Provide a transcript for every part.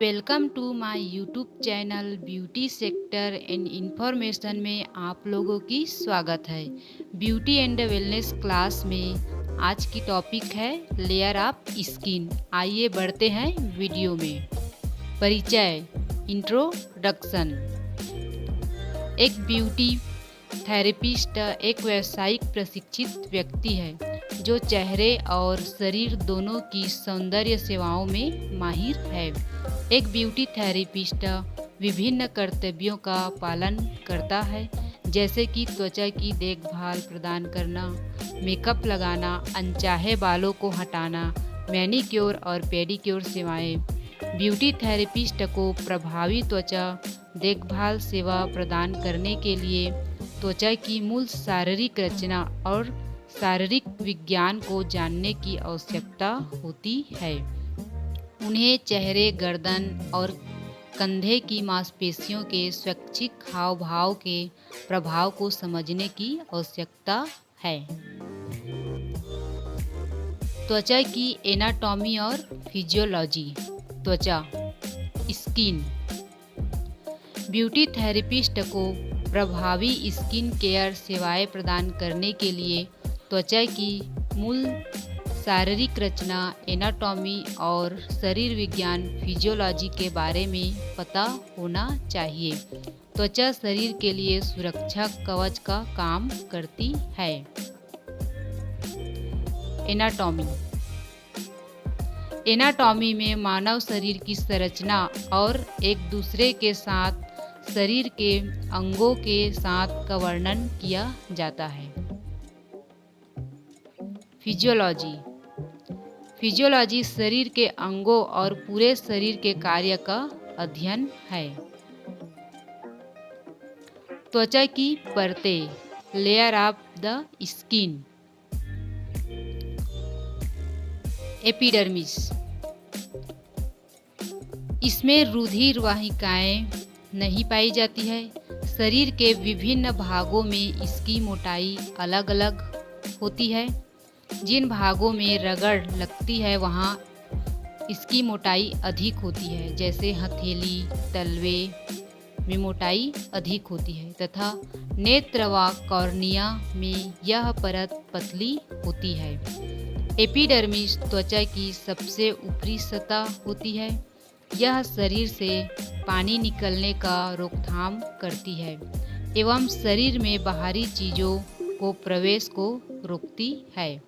Welcome to my YouTube channel beauty sector and information में आप लोगों की स्वागत है। ब्यूटी एंड वेलनेस क्लास में आज की टॉपिक है लेयर ऑफ स्किन। आइए बढ़ते हैं वीडियो में। परिचय, इंट्रोडक्शन। एक ब्यूटी थेरेपिस्ट एक व्यावसायिक प्रशिक्षित व्यक्ति है जो चेहरे और शरीर दोनों की सौंदर्य सेवाओं में माहिर है। एक ब्यूटी थेरेपिस्ट विभिन्न कर्तव्यों का पालन करता है, जैसे कि त्वचा की देखभाल प्रदान करना, मेकअप लगाना, अनचाहे बालों को हटाना, मैनीक्योर और पेडिक्योर सेवाएं। ब्यूटी थेरेपिस्ट को प्रभावी त्वचा देखभाल सेवा प्रदान करने के लिए त्वचा की मूल शारीरिक रचना और शारीरिक विज्ञान को जानने की आवश्यकता होती है। उन्हें चेहरे, गर्दन और कंधे की मांसपेशियों के स्वैच्छिक हाव भाव के प्रभाव को समझने की आवश्यकता है। त्वचा की एनाटॉमी और फिजियोलॉजी। त्वचा, स्किन। ब्यूटी थेरेपिस्ट को प्रभावी स्किन केयर सेवाएं प्रदान करने के लिए त्वचा की मूल शारीरिक रचना, एनाटॉमी और शरीर विज्ञान फिजियोलॉजी के बारे में पता होना चाहिए। त्वचा शरीर के लिए सुरक्षा कवच का काम करती है। एनाटॉमी। एनाटॉमी में मानव शरीर की संरचना और एक दूसरे के साथ शरीर के अंगों के साथ का वर्णन किया जाता है। फिजियोलॉजी। फिजियोलॉजी शरीर के अंगों और पूरे शरीर के कार्य का अध्ययन है। त्वचा की परतें, layer of the skin. Epidermis. इसमें रुधिर वाहिकाएं नहीं पाई जाती है। शरीर के विभिन्न भागों में इसकी मोटाई अलग अलग होती है। जिन भागों में रगड़ लगती है वहाँ इसकी मोटाई अधिक होती है, जैसे हथेली, तलवे में मोटाई अधिक होती है तथा नेत्र व कॉर्निया में यह परत पतली होती है। एपिडर्मिस त्वचा की सबसे ऊपरी सतह होती है। यह शरीर से पानी निकलने का रोकथाम करती है एवं शरीर में बाहरी चीज़ों को प्रवेश को रोकती है।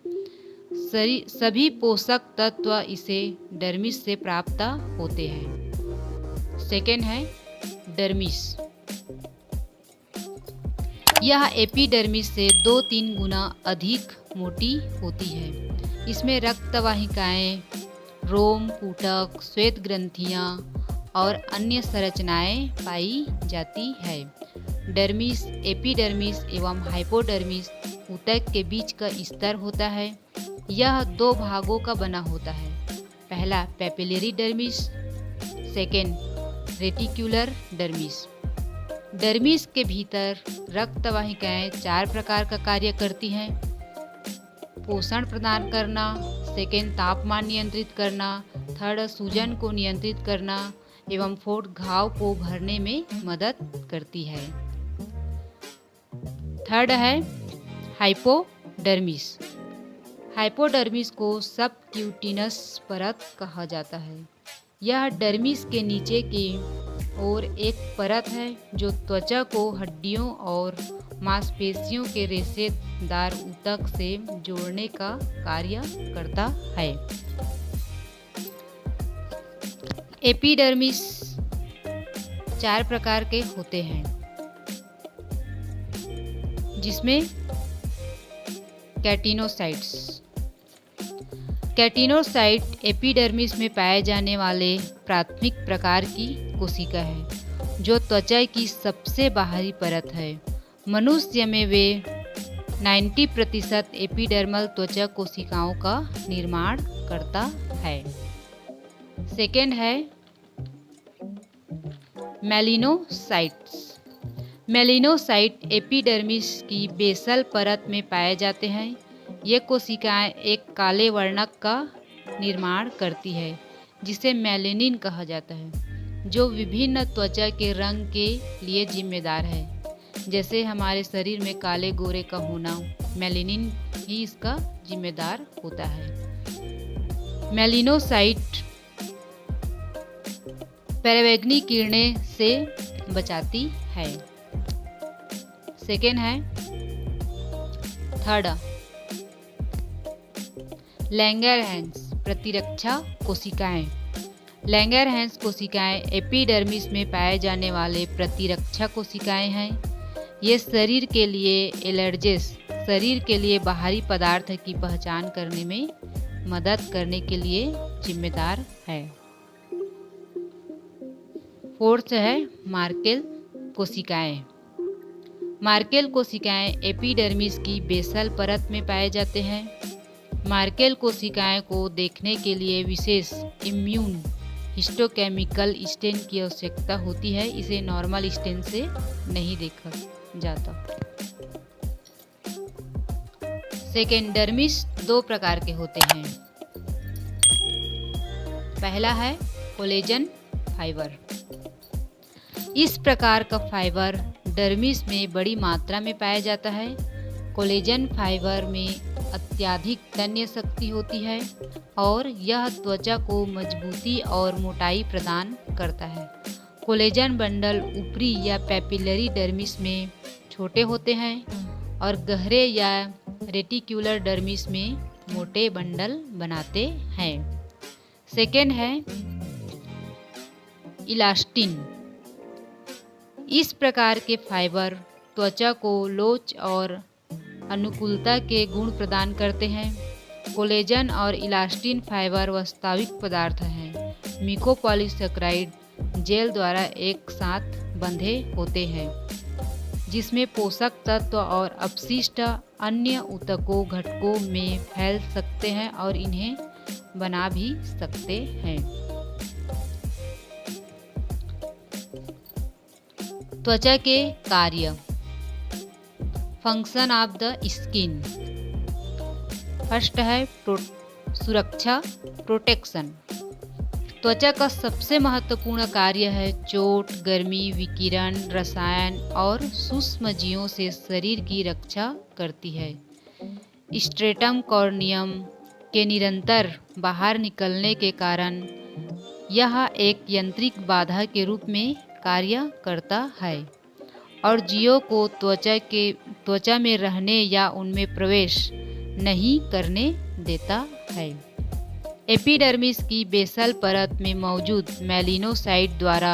सभी पोषक तत्व इसे डर्मिस से प्राप्त होते हैं। सेकेंड है डर्मिस। यह एपिडर्मिस से 2-3 गुना अधिक मोटी होती है। इसमें रक्त वाहिकाएं, रोम, पुटक, श्वेत ग्रंथियां और अन्य संरचनाएं पाई जाती है। डर्मिस, एपिडर्मिस एवं हाइपोडर्मिस ऊतक के बीच का स्तर होता है। यह 2 भागों का बना होता है। पहला papillary dermis, second reticular dermis. Dermis के भीतर रक्त वाहिकाएं 4 प्रकार का कार्य करती हैं। पोषण प्रदान करना, सेकेंड तापमान नियंत्रित करना, थर्ड सूजन को नियंत्रित करना एवं फोर्थ घाव को भरने में मदद करती है। थर्ड है हाइपोडर्मिस। हाइपोडर्मिस को सबक्यूटिनस परत कहा जाता है। यह डर्मिस के नीचे की ओर एक परत है जो त्वचा को हड्डियों और मांसपेशियों के रेशेदार ऊतक से जोड़ने का कार्य करता है। एपिडर्मिस 4 प्रकार के होते हैं, जिसमें केटिनोसाइट्स। केटिनोसाइट एपिडर्मिस में पाए जाने वाले प्राथमिक प्रकार की कोशिका है, जो त्वचा की सबसे बाहरी परत है। मनुष्य में वे 90% एपिडर्मल त्वचा कोशिकाओं का निर्माण करता है। सेकेंड है मेलिनोसाइट्स। मेलिनोसाइट एपिडर्मिस की बेसल परत में पाए जाते हैं। ये कोशिकाएं एक काले वर्णक का निर्माण करती है। जिसे मेलेनिन कहा जाता है, जो विभिन्न त्वचा के रंग के लिए जिम्मेदार है। जैसे हमारे शरीर में काले गोरे का होना, मेलेनिन ही इसका जिम्मेदार होता है। मेलिनोसाइट पराबैंगनी किरणें से बचाती है। सेकेंड है, थर्ड, लैंगरहैंस प्रतिरक्षा कोशिकाएं। लैंगरहैंस कोशिकाएं एपिडर्मिस में पाए जाने वाले प्रतिरक्षा कोशिकाएं हैं। ये शरीर के लिए एलर्जेस, शरीर के लिए बाहरी पदार्थ की पहचान करने में मदद करने के लिए जिम्मेदार है। फोर्थ है, मार्केल कोशिकाएं। मार्केल कोशिकाएं एपिडर्मिस की बेसल परत में पाए जाते हैं। मार्केल कोशिकाएं को देखने के लिए विशेष इम्यून हिस्टोकेमिकल स्टेन की आवश्यकता होती है। इसे नॉर्मल स्टेन से नहीं देखा जाता। सेकेंडर्मिस दो प्रकार के होते हैं। पहला है कोलेजन फाइबर। इस प्रकार का फाइबर डर्मिस में बड़ी मात्रा में पाया जाता है। कोलेजन फाइबर में अत्यधिक तन्य शक्ति होती है और यह त्वचा को मजबूती और मोटाई प्रदान करता है। कोलेजन बंडल ऊपरी या पैपिलरी डर्मिस में छोटे होते हैं और गहरे या रेटिक्युलर डर्मिस में मोटे बंडल बनाते हैं। सेकेंड है इलास्टिन। इस प्रकार के फाइबर त्वचा को लोच और अनुकूलता के गुण प्रदान करते हैं। कोलेजन और इलास्टिन फाइबर वास्तविक पदार्थ हैं, म्यूकोपॉलीसेकेराइड जेल द्वारा एक साथ बंधे होते हैं, जिसमें पोषक तत्व और अपशिष्ट अन्य ऊतकों घटकों में फैल सकते हैं और इन्हें बना भी सकते हैं। त्वचा के कार्य, function of the skin. First है सुरक्षा, प्रोटेक्शन। त्वचा का सबसे महत्वपूर्ण कार्य है चोट, गर्मी, विकिरण, रसायन और सूक्ष्मजीवों से शरीर की रक्षा करती है। स्ट्रेटम कॉर्नियम के निरंतर बाहर निकलने के कारण यह एक यांत्रिक बाधा के रूप में कार्य करता है और जीवों को त्वचा में रहने या उनमें प्रवेश नहीं करने देता है। एपिडर्मिस की बेसल परत में मौजूद मेलिनोसाइट द्वारा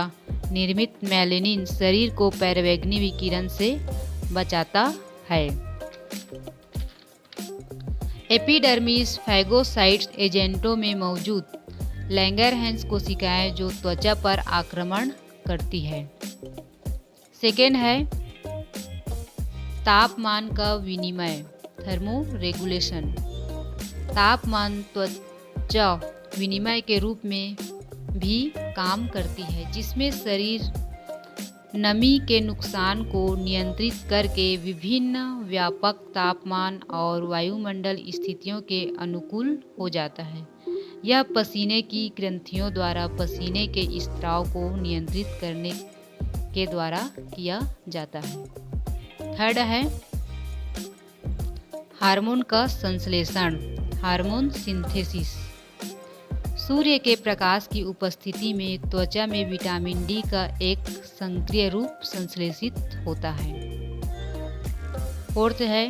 निर्मित मेलेनिन शरीर को पराबैंगनी विकिरण से बचाता है। एपिडर्मिस फैगोसाइट्स एजेंटों में मौजूद लैंगरहैंस कोशिकाएं जो त्वचा पर आक्रमण करती है। सेकेंड है तापमान का विनिमय, थर्मो रेगुलेशन। तापमान त्वचा विनिमय के रूप में भी काम करती है, जिसमें शरीर नमी के नुकसान को नियंत्रित करके विभिन्न व्यापक तापमान और वायुमंडल स्थितियों के अनुकूल हो जाता है। यह पसीने की ग्रंथियों द्वारा पसीने के स्त्राव को नियंत्रित करने के द्वारा किया जाता है। थर्ड है हार्मोन का संश्लेषण, हार्मोन सिंथेसिस। सूर्य के प्रकाश की उपस्थिति में त्वचा में विटामिन डी का एक सक्रिय रूप संश्लेषित होता है। फोर्थ है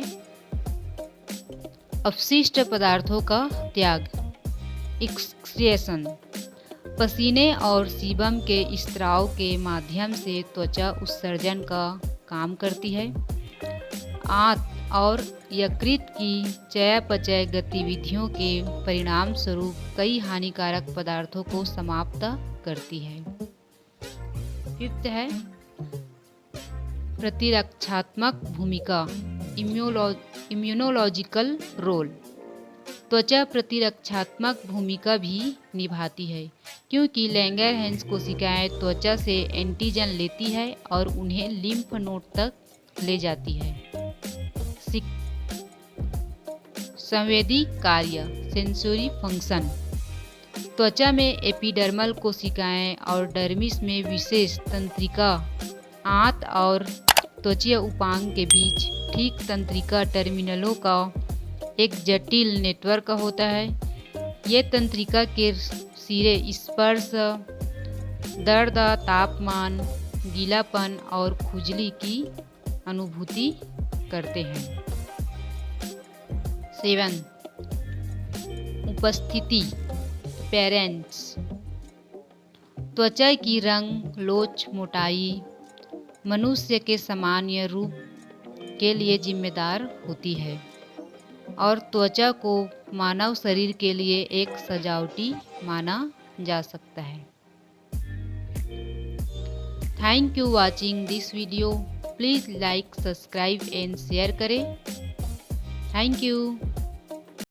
अपशिष्ट पदार्थों का त्याग, एक्सक्रिएशन। पसीने और सीबम के स्त्राव के माध्यम से त्वचा उत्सर्जन का काम करती है। आंत और यकृत की चयापचय गतिविधियों के परिणाम स्वरूप कई हानिकारक पदार्थों को समाप्त करती है। फिफ्थ है प्रतिरक्षात्मक भूमिका, इम्यूनोलॉजिकल रोल। त्वचा प्रतिरक्षात्मक भूमिका भी निभाती है, क्योंकि लैंगरहैंस कोशिकाएं त्वचा से एंटीजन लेती है और उन्हें लिम्फ नोड तक ले जाती है। संवेदी कार्य, सेंसोरी फंक्शन। त्वचा में एपिडर्मल कोशिकाएं और डर्मिस में विशेष तंत्रिका आंत और त्वचीय उपांग के बीच ठीक तंत्रिका टर्मिनलों का एक जटिल नेटवर्क होता है। ये तंत्रिका के सिरे स्पर्श, दर्द, तापमान, गीलापन और खुजली की अनुभूति करते हैं। 7. उपस्थिति पेरेंट्स। त्वचा की रंग, लोच, मोटाई मनुष्य के सामान्य रूप के लिए जिम्मेदार होती है और त्वचा को मानव शरीर के लिए एक सजावटी माना जा सकता है। Thank you watching this video. Please like, subscribe and share करें। Thank you.